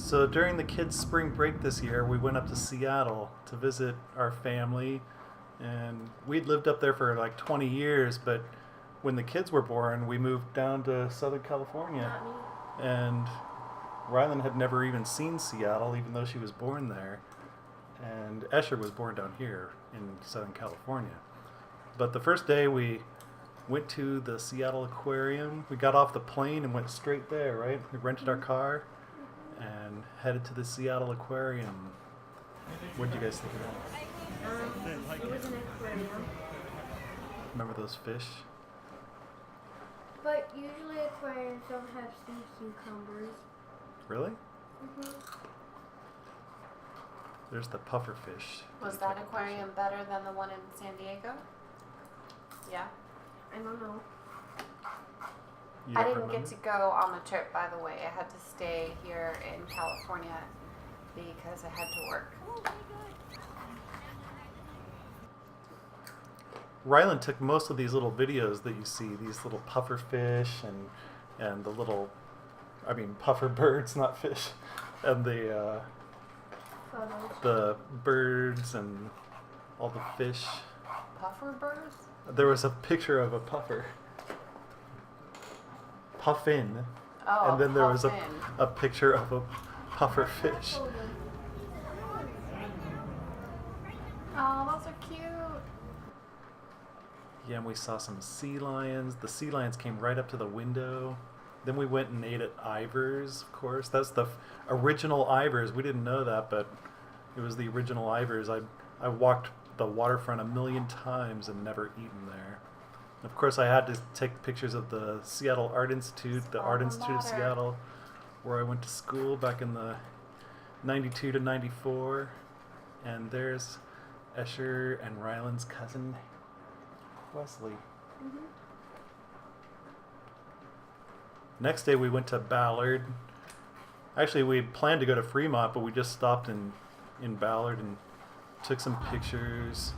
So during the kids' spring break this year, we went up to Seattle to visit our family, and we'd lived up there for like 20 years. But when the kids were born, we moved down to Southern California, Not me. and Rylan had never even seen Seattle, even though she was born there, and Escher was born down here in Southern California. But the first day we went to the Seattle Aquarium. We got off the plane and went straight there, right? We rented our car and headed to the Seattle Aquarium. What did you guys think of that? It was an aquarium. Remember those fish? But usually aquariums don't have sea cucumbers. Really? Mm-hmm. There's the puffer fish. Was that aquarium better than the one in San Diego? Yeah. I don't know. You I don't didn't get remember? to go on the trip, by the way. I had to stay here in California because I had to work. Rylan took most of these little videos that you see, these little puffer fish and the little, puffer birds, not fish, and Photos. the birds and all the fish. Puffer birds? There was a picture of a puffer. Puffin. Oh, And then there was puffin. a picture of a puffer fish. Oh, those are cute. Yeah, and we saw some sea lions. The sea lions came right up to the window. Then we went and ate at Ivar's, of course. That's the original Ivar's. We didn't know that, but it was the original Ivar's. I walked the waterfront a million times and never eaten there. Of course, I had to take pictures of the Seattle Art Institute, the Art Institute of Seattle, where I went to school back in the 92 to 94. And there's Escher and Rylan's cousin, Wesley. Mm-hmm. Next day we went to Ballard. Actually, we had planned to go to Fremont, but we just stopped in Ballard and took some pictures,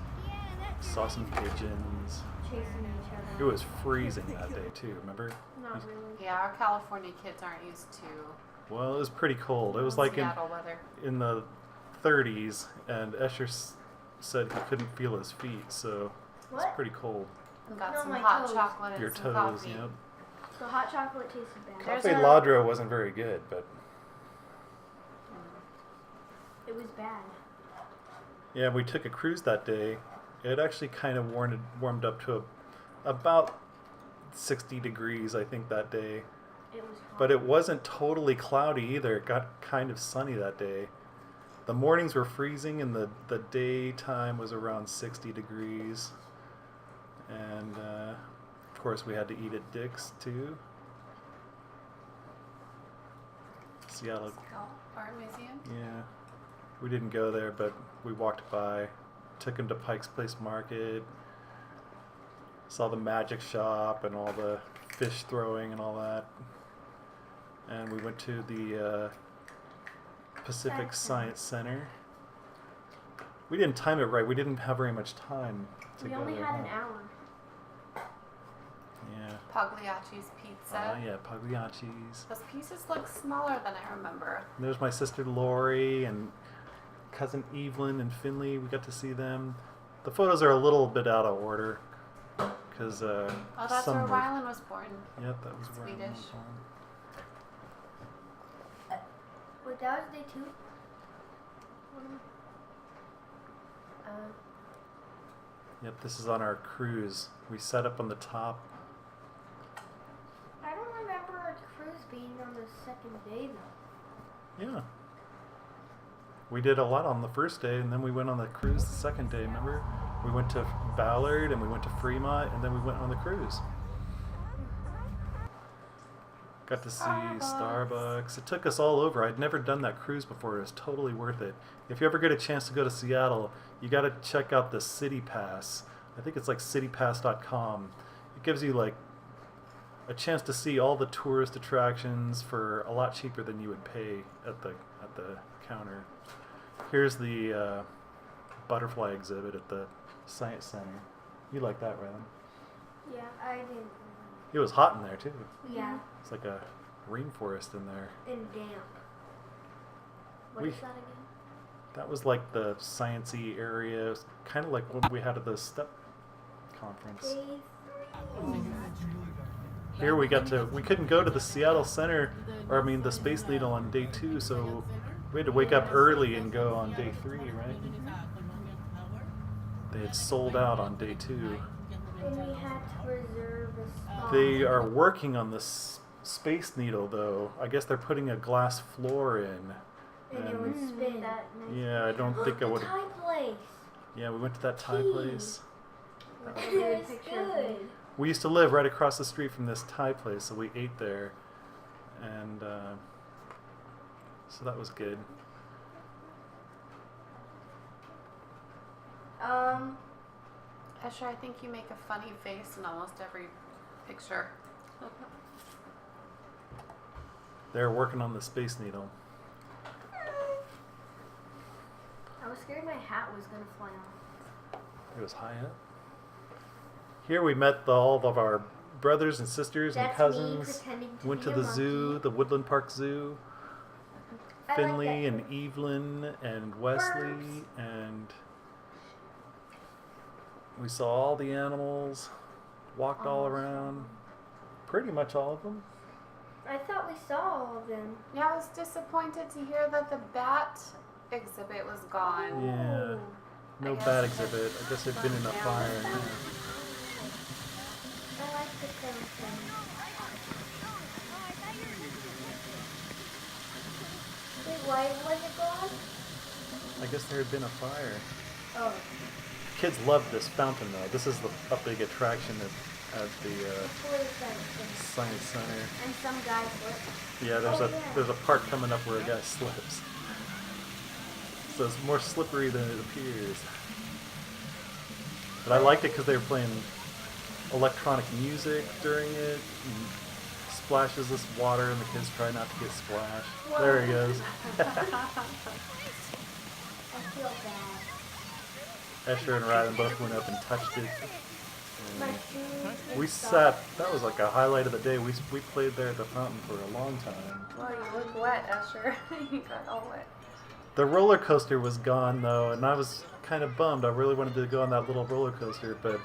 saw some pigeons. Chasing each other. It was freezing that day too, remember? Not really. Yeah, our California kids aren't used to Well, it was pretty cold. It was like Seattle weather. in the 30s, and Escher said he couldn't feel his feet, so it's What? pretty cold. We got No, some my hot toes. chocolate and Your some toes, coffee. yep. So hot chocolate tasted bad. There's Cafe a- Ladro wasn't very good, but It was bad. yeah, we took a cruise that day. It actually kind of warmed up to about 60 degrees, I think, that day. It was hot. But it wasn't totally cloudy either. It got kind of sunny that day. The mornings were freezing and the daytime was around 60 degrees. And of course we had to eat at Dick's too. Seattle. Art Museum? Yeah. We didn't go there, but we walked by. Took him to Pike's Place Market. Saw the magic shop and all the fish throwing and all that. And we went to the Pacific Science Center. We didn't time it right. We didn't have very much time to We go only there. had an hour. Yeah. Pagliacci's Pizza. Yeah, Pagliacci's. Those pieces look smaller than I remember. And there's my sister Lori and cousin Evelyn and Finley. We got to see them. The photos are a little bit out of order because Oh, that's some where were- Rylan was born. Yep, that was where I was Swedish. born. Wait, that was day 2? Yep, this is on our cruise. We set up on the top. I don't remember our cruise being on the second day though. Yeah. We did a lot on the first day, and then we went on the cruise the second day, remember? We went to Ballard, and we went to Fremont, and then we went on the cruise. Got to see Starbucks. It took us all over. I'd never done that cruise before. It was totally worth it. If you ever get a chance to go to Seattle, you got to check out the City Pass. I think it's like citypass.com. It gives you like a chance to see all the tourist attractions for a lot cheaper than you would pay at the counter. Here's the butterfly exhibit at the Science Center. You like that, Rylan? Yeah, I didn't. It was hot in there too. Yeah, It's like a rainforest in there. and damp. What is that again? That was like the sciencey area, kind of like what we had at the STEP conference. Day 3. Here we couldn't go to the Seattle Center, or I mean the Space Needle on day 2, so we had to wake up early and go on day 3, right? They had sold out on day 2. And we had to reserve a spot. They are working on the Space Needle, though. I guess they're putting a glass floor in. And it would spin. That nice. Yeah, I don't think I would. The Thai place. Yeah, we went to that Thai place. It's good. We used to live right across the street from this Thai place, so we ate there, and so that was good. Escher, I think you make a funny face in almost every picture. They're working on the Space Needle. I was scared my hat was gonna fly off. It was high up. Here we met all of our brothers and sisters and That's cousins. me pretending to Went be to a the zoo, monkey. the Woodland Park Zoo. I Finley like and Evelyn and Wesley, Birds. and we saw all the animals, walked all around, pretty much all of them. I thought we saw all of them. Yeah, I was disappointed to hear that the bat exhibit was gone. Yeah, no I guess bat it's exhibit. I guess they've been in a burnt fire. down. Yeah. I like the skeleton. Wait, why was it gone? I guess there had been a fire. Oh. Kids love this fountain though. This is a big attraction at the What is that? Science Center. And some guy slipped. Yeah, there's a part coming up where a guy slips. So it's more slippery than it appears. But I liked it because they were playing electronic music during it. And splashes this water and the kids try not to get splashed. There he goes. I feel bad. Escher and Ryden both went up and touched it. My And shoes. we sat, that was like a highlight of the day. We played there at the fountain for a long time. Well, you look wet, Escher. You got all wet. The roller coaster was gone though, and I was kind of bummed. I really wanted to go on that little roller coaster, but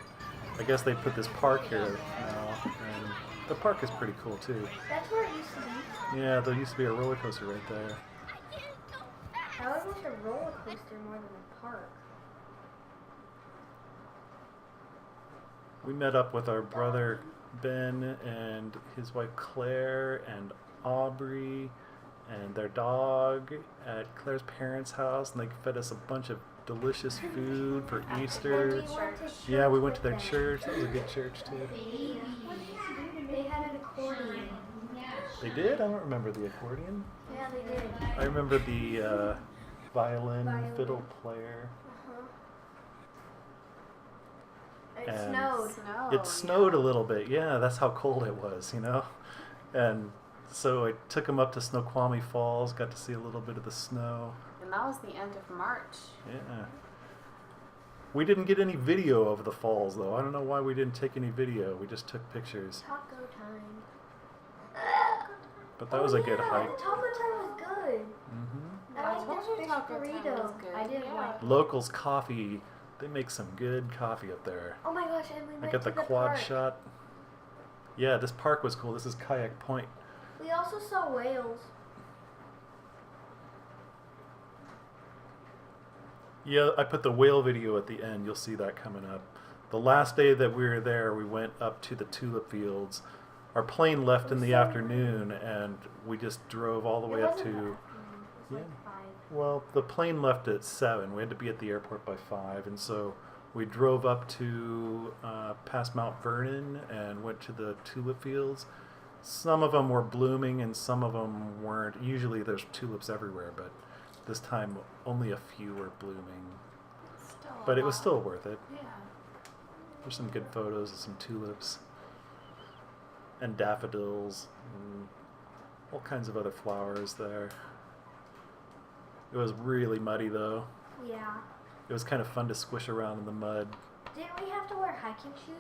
I guess they put this park here now, and the park is pretty cool too. That's where it used to be. Yeah, there used to be a roller coaster right there. I would want a roller coaster more than a park. We met up with our brother Ben and his wife Claire and Aubrey and their dog at Claire's parents' house, and they fed us a bunch of delicious food for Easter. And we went to church Yeah, we went to with their them. church. That was a good church too. They had an accordion. They did? I don't remember the accordion. Yeah, they did. I remember the violin Violin. fiddle player. It And snowed. It snowed a little bit. Yeah, that's how cold it was, you know. And so I took them up to Snoqualmie Falls, got to see a little bit of the snow. And that was the end of March. Yeah. We didn't get any video of the falls, though. I don't know why we didn't take any video. We just took pictures. Taco time. But that was a good The hike. taco time was good. Hmm I I told like you the fish taco time was burrito. good, I didn't yeah. like. Locals Coffee, they make some good coffee up there. Oh my gosh! And we I went got to the the quad park. shot. Yeah, this park was cool. This is Kayak Point. We also saw whales. Yeah, I put the whale video at the end. You'll see that coming up. The last day that we were there, we went up to the Tulip Fields. Our plane left in the afternoon, and we just drove all the way up to... It was Yeah. like 5. Well, the plane left at 7. We had to be at the airport by 5, and so we drove up to past Mount Vernon and went to the Tulip Fields. Some of them were blooming and some of them weren't. Usually there's tulips everywhere, but this time only a few were blooming. Still a But it was lot. still worth it. Yeah. There's some good photos of some tulips and daffodils and all kinds of other flowers there. It was really muddy though. Yeah. It was kind of fun to squish around in the mud. Didn't we have to wear hiking shoes?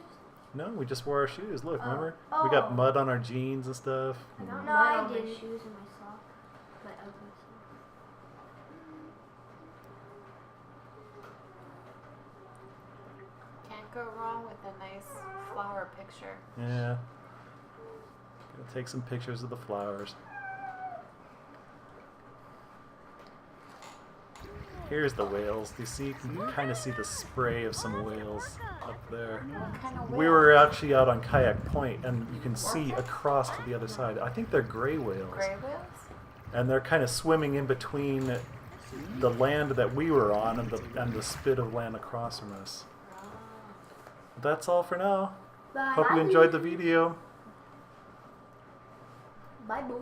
No, we just wore our shoes. Look, Oh. remember? Oh. We got mud on our jeans and stuff. No, And I didn't. Shoes and my sock. My ugly sock. Can't go wrong with a nice flower picture. Yeah. Gonna take some pictures of the flowers. Here's the whales. Do you see? You can kind of see the spray of some whales up there. What kind of We whale? were actually out on Kayak Point, and you can see across to the other side. I think they're gray whales. Gray whales? And they're kind of swimming in between the land that we were on and the spit of land across from us. Oh. That's all for now. Bye. Hope you enjoyed the video. Bye, boy.